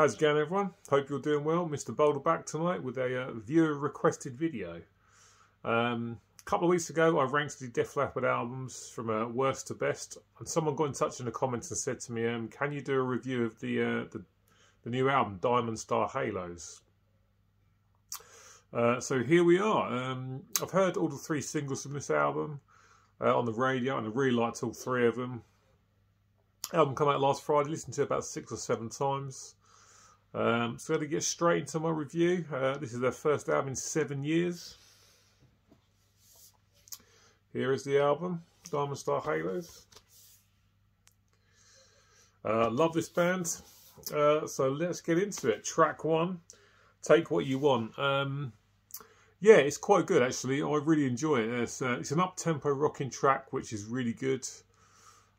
How's it going, everyone? Hope you're doing well. Mr. Boulder back tonight with a viewer requested video. A couple of weeks ago I ranked the Def Leppard albums from worst to best, and someone got in touch in the comments and said to me, can you do a review of the new album, Diamond Star Halos? So here we are. I've heard all the 3 singles from this album on the radio, and I really liked all 3 of them. Album came out last Friday, listened to it about 6 or 7 times. So I'm going to get straight into my review. This is their first album in 7 years. Here is the album, Diamond Star Halos. Love this band. So let's get into it. Track 1, Take What You Want. Yeah, it's quite good actually. I really enjoy it. It's an up-tempo rocking track, which is really good.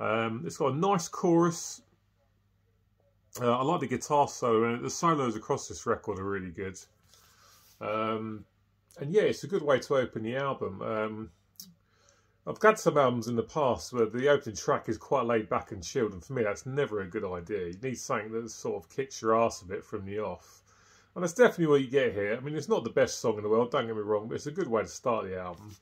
It's got a nice chorus. I like the guitar solo, and the solos across this record are really good. And yeah, it's a good way to open the album. I've had some albums in the past where the opening track is quite laid back and chilled, and for me that's never a good idea. You need something that sort of kicks your ass a bit from the off. And that's definitely what you get here. I mean, it's not the best song in the world, don't get me wrong, but it's a good way to start the album.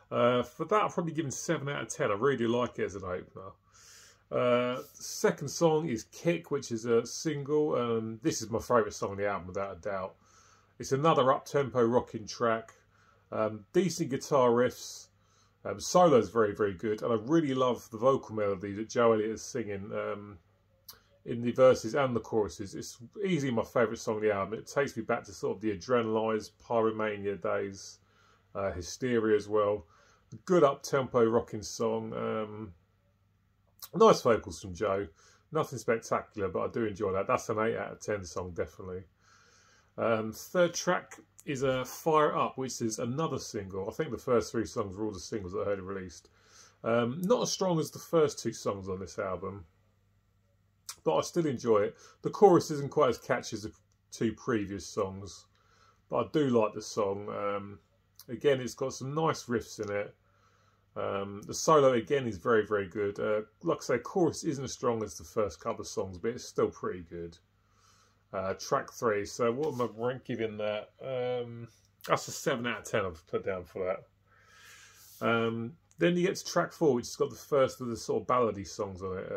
For that, I've probably given 7 out of 10. I really do like it as an opener. Second song is Kick, which is a single. This is my favourite song on the album, without a doubt. It's another up-tempo rocking track. Decent guitar riffs. Solo's very, very good. And I really love the vocal melody that Joe Elliott is singing in the verses and the choruses. It's easily my favourite song on the album. It takes me back to sort of the adrenalised Pyromania days. Hysteria as well. Good up-tempo rocking song. Nice vocals from Joe. Nothing spectacular, but I do enjoy that. That's an 8 out of 10 song, definitely. Third track is Fire Up, which is another single. I think the first 3 songs were all the singles that I heard released. Not as strong as the first 2 songs on this album, but I still enjoy it. The chorus isn't quite as catchy as the 2 previous songs, but I do like the song. Again, it's got some nice riffs in it. The solo again is very, very good. Like I say, chorus isn't as strong as the first couple of songs, but it's still pretty good. Track 3. So what am I giving that? That's a 7 out of 10 I've put down for that. Then you get to track 4, which has got the first of the sort of ballady songs on it.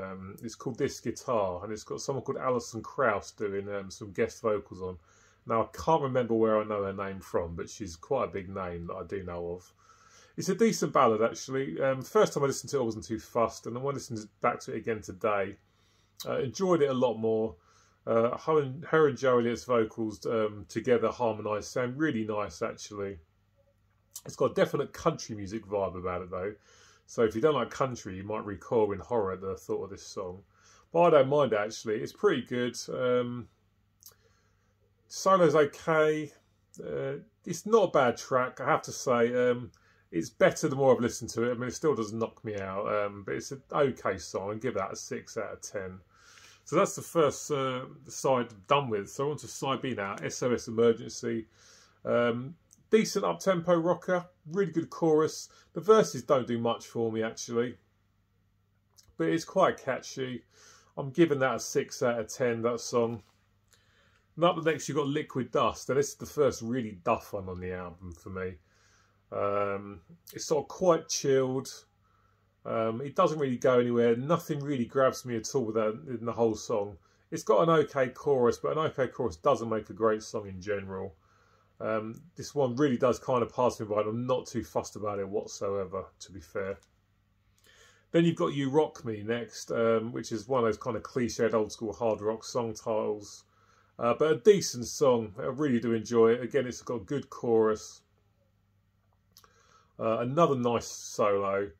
It's called This Guitar, and it's got someone called Alison Krauss doing some guest vocals on. Now, I can't remember where I know her name from, but she's quite a big name that I do know of. It's a decent ballad, actually. First time I listened to it, I wasn't too fussed, and then when I listened back to it again today, enjoyed it a lot more. Her and Joe Elliott's vocals together harmonised, sound really nice, actually. It's got a definite country music vibe about it, though. So if you don't like country, you might recoil in horror at the thought of this song. But I don't mind, actually. It's pretty good. Solo's okay. It's not a bad track, I have to say. It's better the more I've listened to it. I mean, it still doesn't knock me out, but it's an okay song. I'd give that a 6 out of 10. So that's the first side done with. So on to side B now, SOS Emergency. Decent up-tempo rocker, really good chorus. The verses don't do much for me, actually, but it's quite catchy. I'm giving that a 6 out of 10, that song. And up next, you've got Liquid Dust, and this is the first really duff one on the album for me. It's sort of quite chilled. It doesn't really go anywhere. Nothing really grabs me at all with that in the whole song. It's got an okay chorus, but an okay chorus doesn't make a great song in general. This one really does kind of pass me by, and I'm not too fussed about it whatsoever, to be fair. Then you've got You Rock Me next, which is one of those kind of cliched old school hard rock song titles. But a decent song. I really do enjoy it. Again, it's got a good chorus. Another nice solo.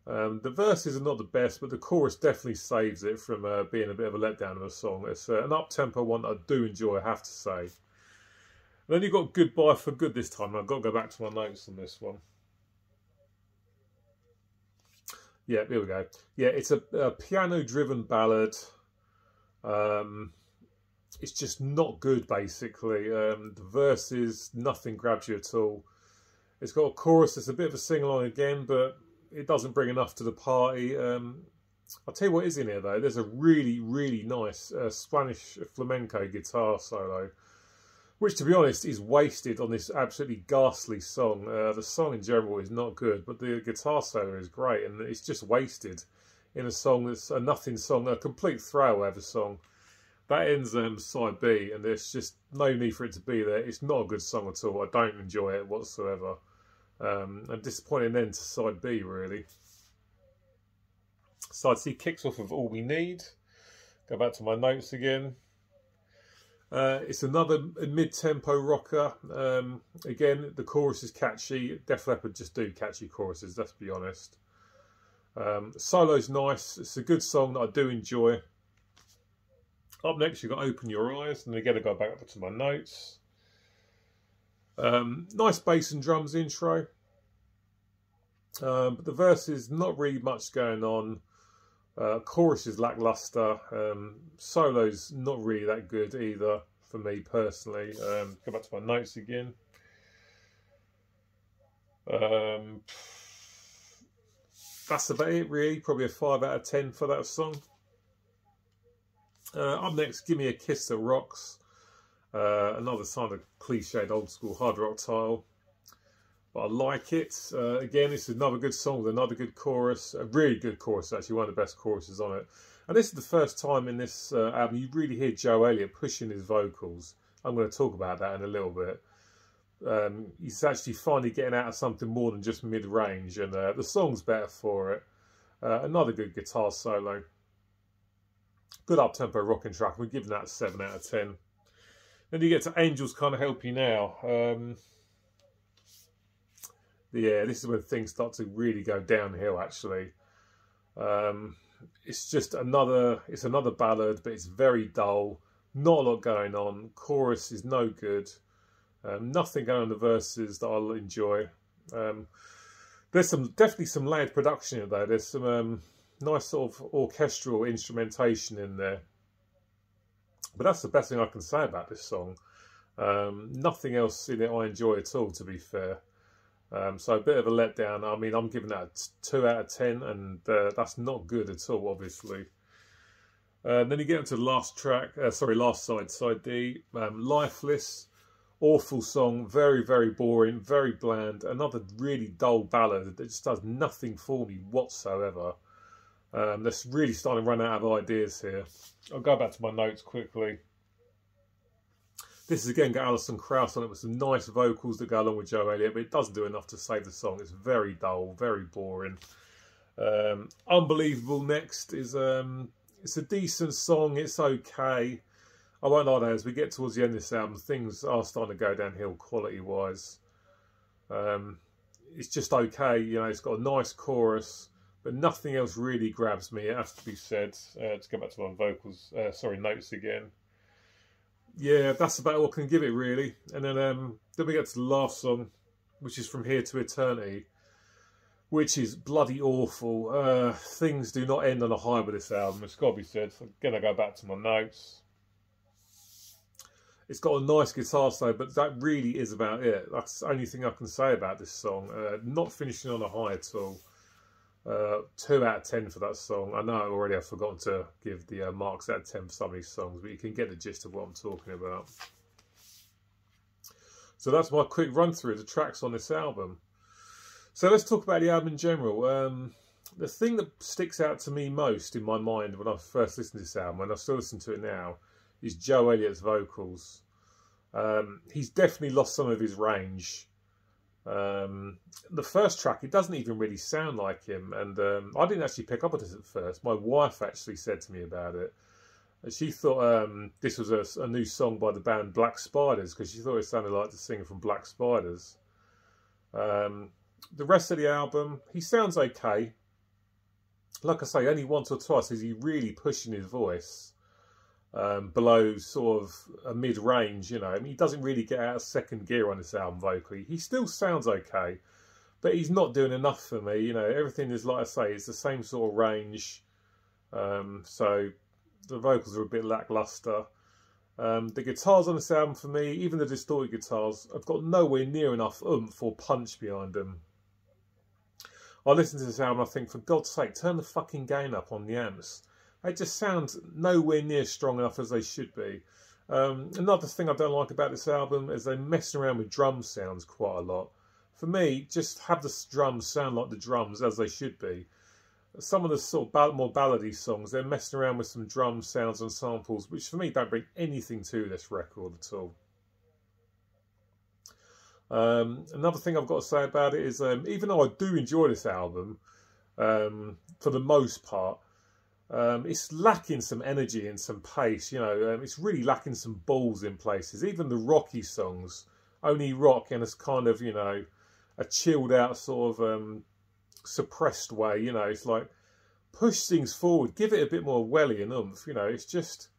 The verses are not the best, but the chorus definitely saves it from being a bit of a letdown of a song. It's an up-tempo one that I do enjoy, I have to say. And then you've got Goodbye for Good this time. I've got to go back to my notes on this one. Yeah, here we go. Yeah, it's a piano-driven ballad. It's just not good, basically. The verses, nothing grabs you at all. It's got a chorus that's a bit of a sing-along again, but it doesn't bring enough to the party. I'll tell you what is in here though. There's a really, really nice Spanish flamenco guitar solo, which to be honest is wasted on this absolutely ghastly song. The song in general is not good, but the guitar solo is great, and it's just wasted in a song that's a nothing song, a complete throwaway of a song. That ends side B, and there's just no need for it to be there. It's not a good song at all. I don't enjoy it whatsoever. A disappointing end to side B, really. Side C kicks off with All We Need. Go back to my notes again. It's another mid-tempo rocker. Again, the chorus is catchy. Def Leppard just do catchy choruses, let's be honest. Solo's nice. It's a good song that I do enjoy. Up next, you've got Open Your Eyes. And again, I go back up to my notes. Nice bass and drums intro. But the verse is not really much going on. Chorus is lackluster. Solo's not really that good either for me personally. Go back to my notes again. That's about it really. Probably a 5 out of 10 for that song. Up next, Give Me a Kiss That Rocks. Another kind of cliched old school hard rock title. But I like it. Again, it's another good song with another good chorus. A really good chorus, actually. One of the best choruses on it. And this is the first time in this album you really hear Joe Elliott pushing his vocals. I'm going to talk about that in a little bit. He's actually finally getting out of something more than just mid-range. And the song's better for it. Another good guitar solo. Good up-tempo rocking track. We're giving that a 7 out of 10. Then you get to Angels Can't Help You Now. Yeah, this is when things start to really go downhill, actually. It's just another ballad, but it's very dull. Not a lot going on. Chorus is no good. Nothing going on in the verses that I'll enjoy. There's definitely some layered production in there. There's some nice sort of orchestral instrumentation in there. But that's the best thing I can say about this song. Nothing else in it I enjoy at all, to be fair. So a bit of a letdown. I mean, I'm giving that a 2 out of 10, and that's not good at all, obviously. Then you get into the last track, last side, side D, Lifeless. Awful song, very, very boring, very bland. Another really dull ballad that just does nothing for me whatsoever. That's really starting to run out of ideas here. I'll go back to my notes quickly. This is again got Alison Krauss on it with some nice vocals that go along with Joe Elliott, but it doesn't do enough to save the song. It's very dull, very boring. Unbelievable next is it's a decent song. It's okay. I won't lie, as we get towards the end of this album, things are starting to go downhill quality-wise. It's just okay, you know. It's got a nice chorus, but nothing else really grabs me. It has to be said. Let's go back to my vocals. Notes again. Yeah, that's about all I can give it, really. And then we get to the last song, which is From Here to Eternity, which is bloody awful. Things do not end on a high with this album. It's got to be said. I'm going to go back to my notes. It's got a nice guitar solo, but that really is about it. That's the only thing I can say about this song. Not finishing on a high at all. 2 out of 10 for that song. I know already I've forgotten to give the marks out of 10 for some of these songs, but you can get the gist of what I'm talking about. So that's my quick run through of the tracks on this album. So let's talk about the album in general. The thing that sticks out to me most in my mind when I first listened to this album, and I still listen to it now, is Joe Elliott's vocals. He's definitely lost some of his range. The first track, it doesn't even really sound like him, and I didn't actually pick up on this at first. My wife actually said to me about it. She thought this was a new song by the band Black Spiders, because she thought it sounded like the singer from Black Spiders. The rest of the album, he sounds okay. Like I say, only once or twice is he really pushing his voice below sort of a mid-range, you know. I mean, he doesn't really get out of second gear on this album vocally. He still sounds okay, but he's not doing enough for me, you know. Everything is, like I say, it's the same sort of range. So the vocals are a bit lackluster. The guitars on this album for me, even the distorted guitars, have got nowhere near enough oomph or punch behind them. I listen to this album, I think, for God's sake, turn the fucking gain up on the amps. They just sound nowhere near strong enough as they should be. Another thing I don't like about this album is they mess around with drum sounds quite a lot. For me, just have the drums sound like the drums as they should be. Some of the sort of more ballady songs, they're messing around with some drum sounds and samples, which for me don't bring anything to this record at all. Another thing I've got to say about it is, even though I do enjoy this album, for the most part, it's lacking some energy and some pace, you know. It's really lacking some balls in places. Even the rocky songs only rock in a kind of, you know, a chilled out sort of suppressed way, you know. It's like, push things forward, give it a bit more welly and oomph, you know. It's just,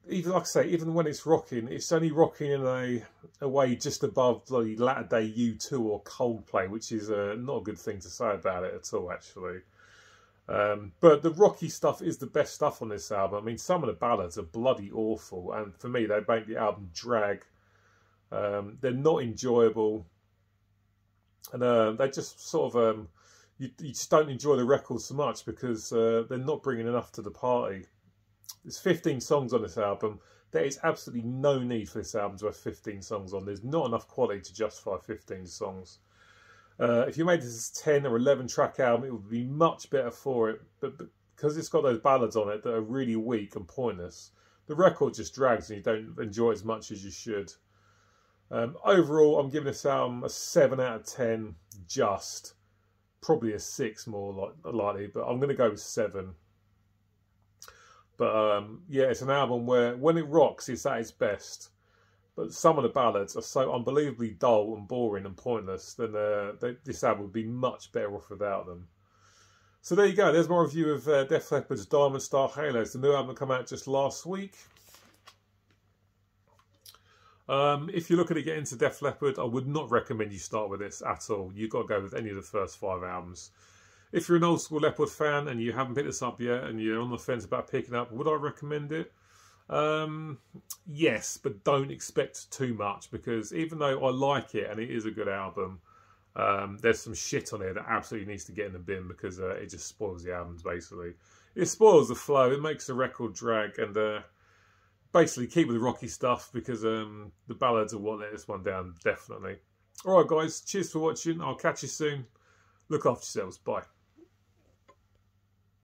even like I say, even when it's rocking, it's only rocking in a way just above the latter day U2 or Coldplay, which is not a good thing to say about it at all, actually. But the rocky stuff is the best stuff on this album. I mean, some of the ballads are bloody awful, and for me, they make the album drag. They're not enjoyable, and they just sort of you just don't enjoy the record so much because they're not bringing enough to the party. There's 15 songs on this album. There is absolutely no need for this album to have 15 songs on. There's not enough quality to justify 15 songs. If you made this a 10 or 11 track album, it would be much better for it. But because it's got those ballads on it that are really weak and pointless, the record just drags and you don't enjoy it as much as you should. Overall, I'm giving this album a 7 out of 10, just. Probably a 6 more likely, but I'm going to go with 7. But yeah, it's an album where when it rocks, it's at its best. But some of the ballads are so unbelievably dull and boring and pointless, then this album would be much better off without them. So there you go. There's my review of Def Leppard's Diamond Star Halos, the new album that came out just last week. If you're looking to get into Def Leppard, I would not recommend you start with this at all. You've got to go with any of the first 5 albums. If you're an old school Leppard fan and you haven't picked this up yet and you're on the fence about picking up, would I recommend it? Yes, but don't expect too much, because even though I like it and it is a good album, there's some shit on here that absolutely needs to get in the bin, because it just spoils the albums, basically. It spoils the flow, it makes the record drag, and basically keep with the rocky stuff, because the ballads are what let this one down, definitely. Alright guys, cheers for watching, I'll catch you soon. Look after yourselves, bye.